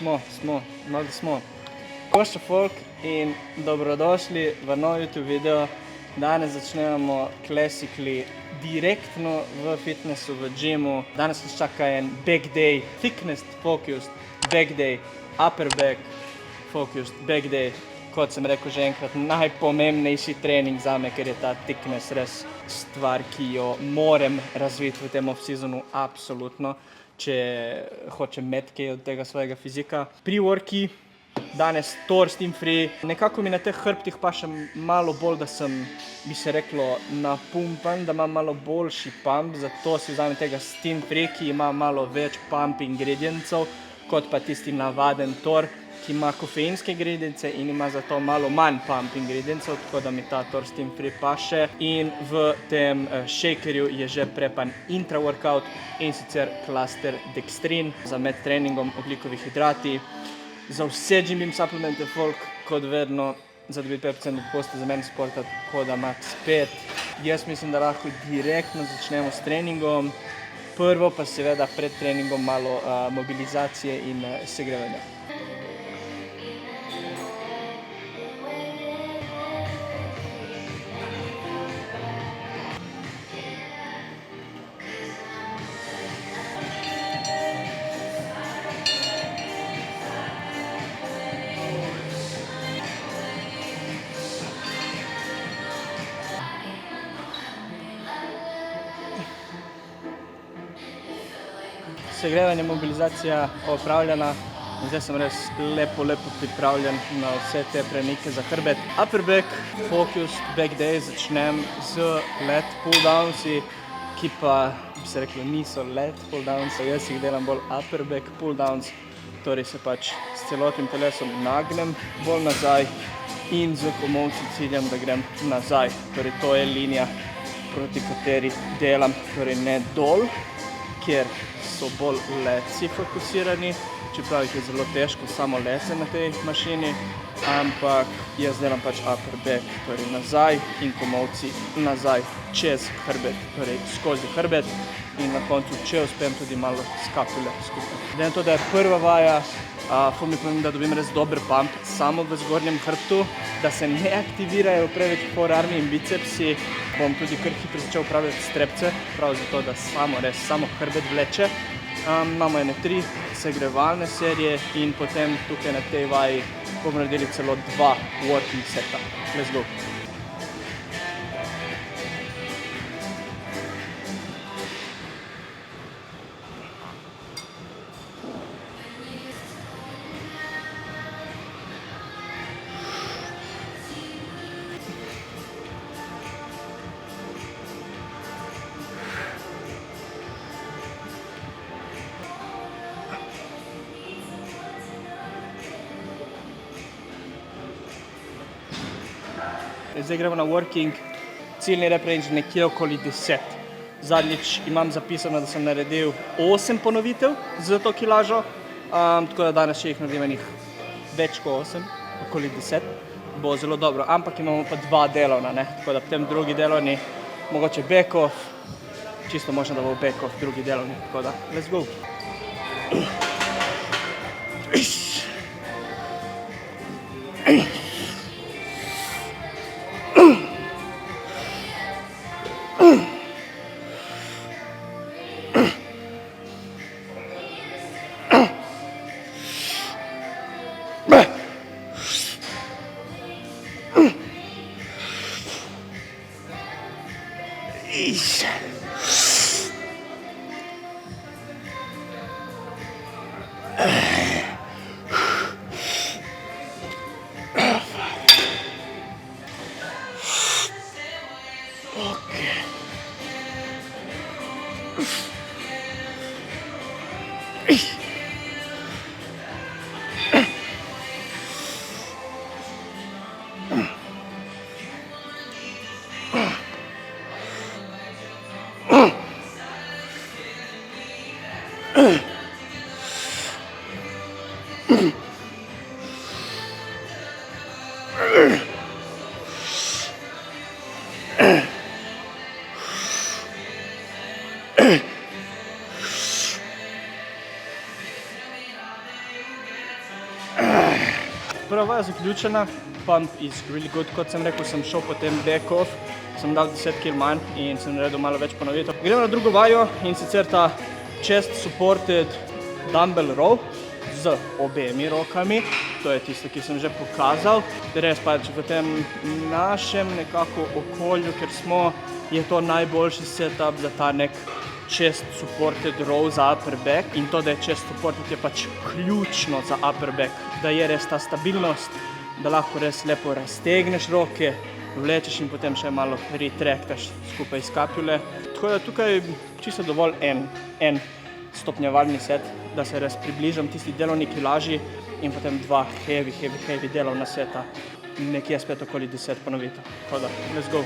malo da smo. Košča folk in dobrodošli v nov YouTube video. Danes začnemo classically direktno v fitnessu, v gymu. Danes nas čaka en back day, thickness focused back day, upper back focused back day. Kot sem rekel že enkrat, najpomembnejši trening zame, ker je ta thickness res stvar, ki jo moram razviti v tem off-seasonu, absolutno, če hočem imeti kaj od tega svojega fizika. Pre-worki, danes Thor Steam Free. Nekako mi na teh hrbtih pa še malo bolj, da sem, bi se reklo, napumpan, da imam malo boljši pump, zato si vzamem tega Steam Free, ki ima malo več pump ingredientsov, kot pa tisti navaden Thor, ki ima kofeinske ingredience in ima zato malo manj pump ingredientsov, tako da mi ta Thor Steam Free paše. In v tem shakerju je že prepan intra-workout, in sicer Cluster Dextrin za med treningom, ogljikovih hidrati. Za vse gym supplemente folk, kot vedno, za dobiti 5% popusta za meni sporta, tako da max 5. Jaz mislim, da lahko direktno začnemo s treningom. Prvo pa seveda pred treningom malo mobilizacije in segrevanja. Segrevanje, mobilizacija opravljena. Zdaj sem res lepo pripravljen na vse te premike za hrbet. Upper back, focused back day, začnem z lat pull-downsi, ki pa, bi se reklo, niso lat pull-downs. Jaz jih delam bolj upper back pull-downs, torej se pač s celotnim telesom nagnem bolj nazaj in z komolci ciljem, da grem nazaj. Torej to je linija, proti kateri delam, torej ne dol, kjer so bolj leci fokusirani, čeprav jih je zelo težko samo lece na tej mašini, ampak jaz delam pač upper back, torej nazaj in komolci nazaj čez hrbet, torej skozi hrbet in na koncu, če uspem, tudi malo skapule skupaj. Glede na to, da je prva vaja, ful mi pomeni, da dobim res dober pump samo v zgornjem hrbtu, da se ne aktivirajo preveč forearmi in bicepsi. Bom tudi kar hitro začel upravljati strepce, prav zato, da samo hrbet vleče. Imamo ene 3 segrevalne serije in potem tukaj na tej vaji bomo naredili celo 2 working seta. Let's go! Zdaj gremo na working, ciljni rep range nekje okoli 10. Zadnjič imam zapisano, da sem naredil 8 ponovitev z to kilažo, tako da danes še jih naredim več kot 8, okoli 10. Bo zelo dobro, ampak imamo pa 2 delovna, tako da potem drugi delovni, mogoče back-off, čisto možno, da bo back-off drugi delovni, tako da let's go! prva vaja zaključena, pump is really good, kot sem rekel, sem šel potem back off, sem dal 10 kg manj in sem naredil malo več ponovitev. Gremo na drugo vajo in sicer ta chest supported dumbbell row z obemi rokami, to je tisto, ki sem že pokazal. Res pač v tem našem nekako okolju, ker smo, je to najboljši setup za ta nek chest supported row za upper back in to, da je chest supported, je pač ključno za upper back, da je res ta stabilnost, da lahko res lepo raztegneš roke, vlečeš in potem še malo retractaš skupaj s kapljule. Tako da tukaj čisto dovolj en stopnjevalni set, da se res približam tisti delovni kilaži in potem dva heavy delovna seta, nekje spet okoli 10 ponovitev. Tako da, let's go!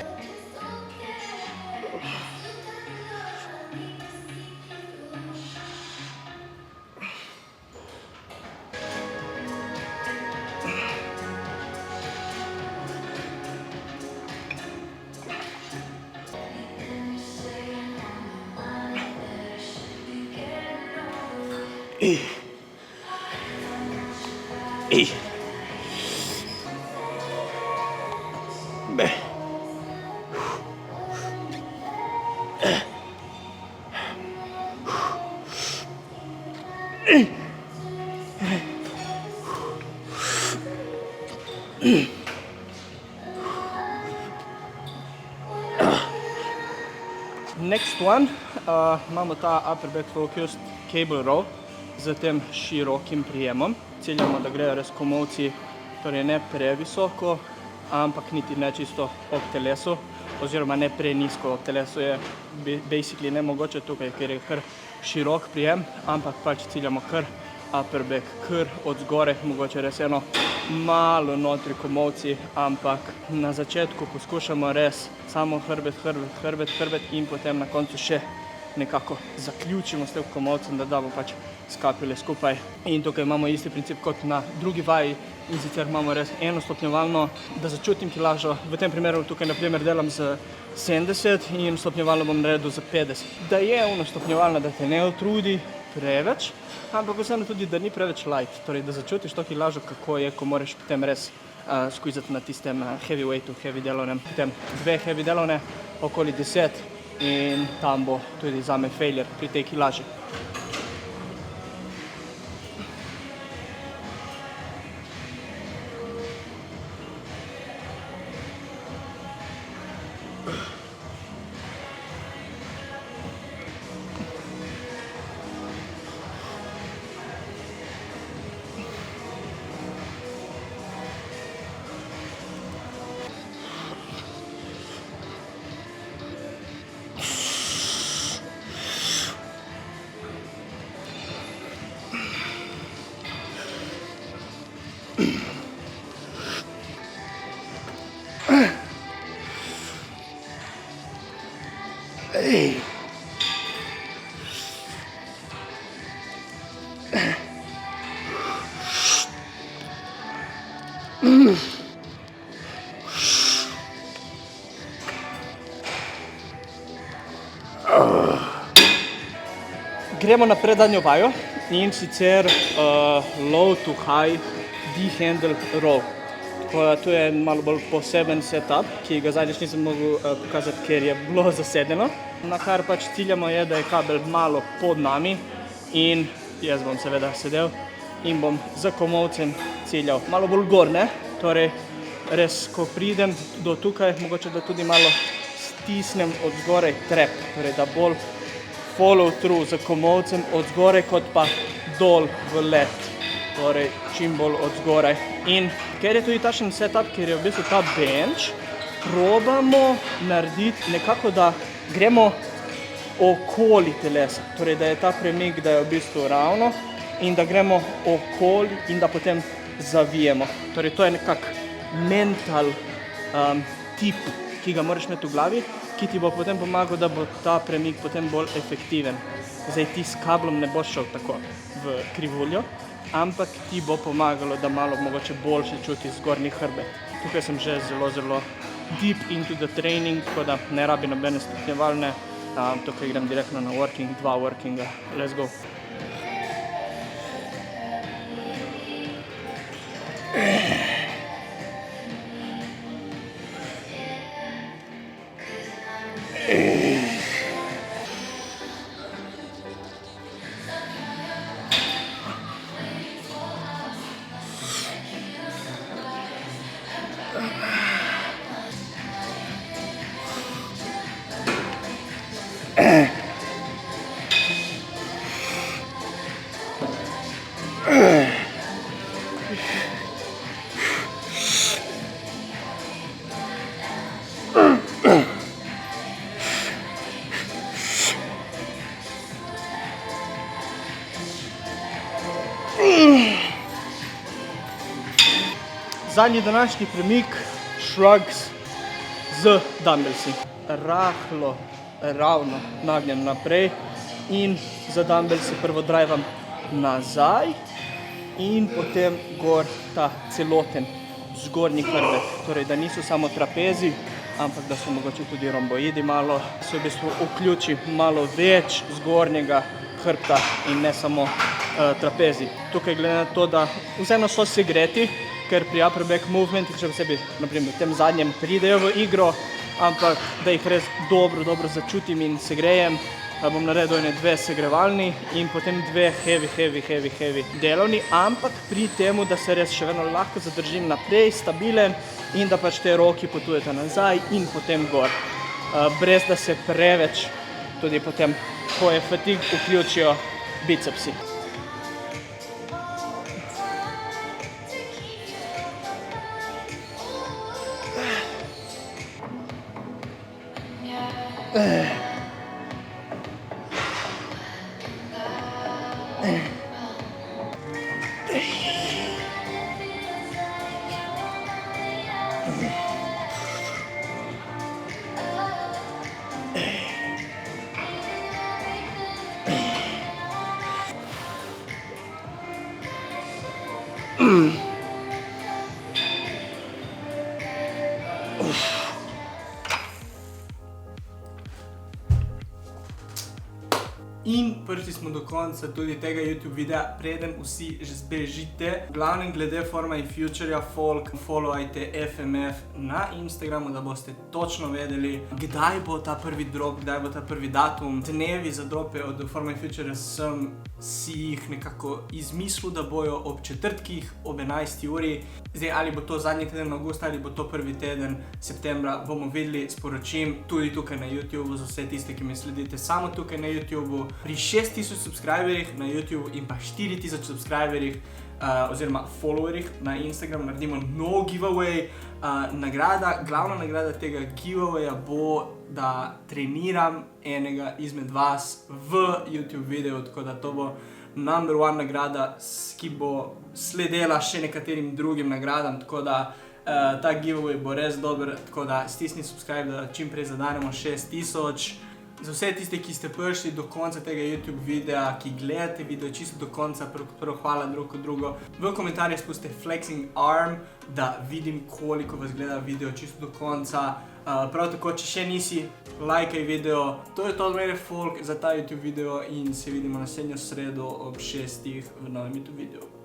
Next one, imamo ta upper back focused cable row z tem širokim prijemom. Ciljamo, da grejo res komolci, torej ne previsoko, ampak niti ne čisto ob telesu, oziroma ne prenizko ob telesu, je basically nemogoče tukaj, ker je kar širok prijem, ampak pač ciljamo kar upper back, kar od zgoraj, mogoče res eno malo notri komolci, ampak na začetku poskušamo res samo hrbet in potem na koncu še nekako zaključimo s tem komolcem, da damo pač skapljule skupaj. In tukaj imamo isti princip kot na drugi vaji in sicer imamo res enostopnjevalno, da začutim kilažo. V tem primeru tukaj na primer delam z 70 in stopnjevalno bom naredil za 50. Da je enostopnjevalna, da te ne utrudi preveč, ampak vseeno tudi, da ni preveč light, torej da začutiš to kilažo, kako je, ko moraš potem res skvizati na tistem heavy weightu, heavy delovnem. Potem dve heavy delovne, okoli 10 in tam bo tudi zame failure pri tej kilaži. Gremo na prednjo vajo in sicer low to high D-handle row. To je malo bolj poseben setup, ki ga zadnjič nisem mogel pokazati, ker je bilo zasedeno. Na kar pač ciljamo je, da je kabel malo pod nami in jaz bom seveda sedel in bom za komolcem ciljal malo bolj gor, ne? Torej, res, ko pridem do tukaj, mogoče da tudi malo stisnem od zgoraj trep, torej da bolj follow through za komolcem od zgoraj, kot pa dol v let, torej čim bolj od zgoraj. In ker je tudi takšen setup, ker je v bistvu ta bench, probamo narediti nekako, da gremo okoli telesa, torej da je ta premik, da je v bistvu ravno in da gremo okoli in da potem zavijemo. Torej to je nekak mental tip, ki ga moraš imeti v glavi, ki ti bo potem pomagal, da bo ta premik potem bolj efektiven. Zdaj ti s kablom ne boš šel tako v krivuljo, ampak ti bo pomagalo, da malo mogoče boljše čutiš zgornji hrbet. Tukaj sem že zelo deep into the training, tako da ne rabi nobene stopnjevalne. Tukaj grem direktno na working, 2 workinga. Let's go! Zadnji današnji premik, shrugs z dumbbellsi. Rahlo, ravno nagnjen naprej in za dumbbellsi prvo drivam nazaj in potem gor ta celoten zgornji hrbet. Torej, da niso samo trapezi, ampak da so mogoče tudi romboidi malo, se v bistvu vključi malo več zgornjega hrbta in ne samo trapezi. Tukaj glede na to, da vseeno so segreti, ker pri upper back movementih, še posebej naprimer v tem zadnjem pridejo v igro, ampak da jih res dobro začutim in segrejem, bom naredil ene 2 segrevalni in potem 2 heavy delovni, ampak pri temu, da se res še vedno lahko zadržim naprej, stabilen in da pač te roki potujete nazaj in potem gor. Brez da se preveč tudi potem, ko je fatig, vključijo bicepsi. In prišli smo do konca tudi tega YouTube videa, preden vsi že zbežite. V glavnem, glede Forma in Futurja, folk, followajte FMF na Instagramu, da boste točno vedeli, kdaj bo ta prvi drop, kdaj bo ta prvi datum. Dnevi za drope od Forma in Futurja sem si jih nekako izmislil, da bojo ob četrtkih, ob 11. uri. Zdaj, ali bo to zadnji teden avgusta, ali bo to prvi teden septembra, bomo videli, sporočim tudi tukaj na YouTubeu, za vse tiste, ki me sledite samo tukaj na YouTubeu. Pri 6000 subscriberjih na YouTube in pa 4000 subscriberjih oziroma followerjih na Instagram naredimo nov giveaway. Glavna nagrada tega giveawaya bo, da treniram enega izmed vas v YouTube videu, tako da to bo number one nagrada, ki bo sledila še nekaterim drugim nagradam, tako da ta giveaway bo res dober, tako da stisni subscribe, da čim prej zadanemo 6000. Za vse tiste, ki ste prišli do konca tega YouTube videa, ki gledate video čisto do konca, prvo hvala drugo drugo. V komentarjih spustite flexing arm, da vidim, koliko vas gleda video čisto do konca. Prav tako, če še nisi, lajkaj video. To je to od mene, folk, za ta YouTube video in se vidimo naslednjo sredo ob 6 v novem YouTube videu.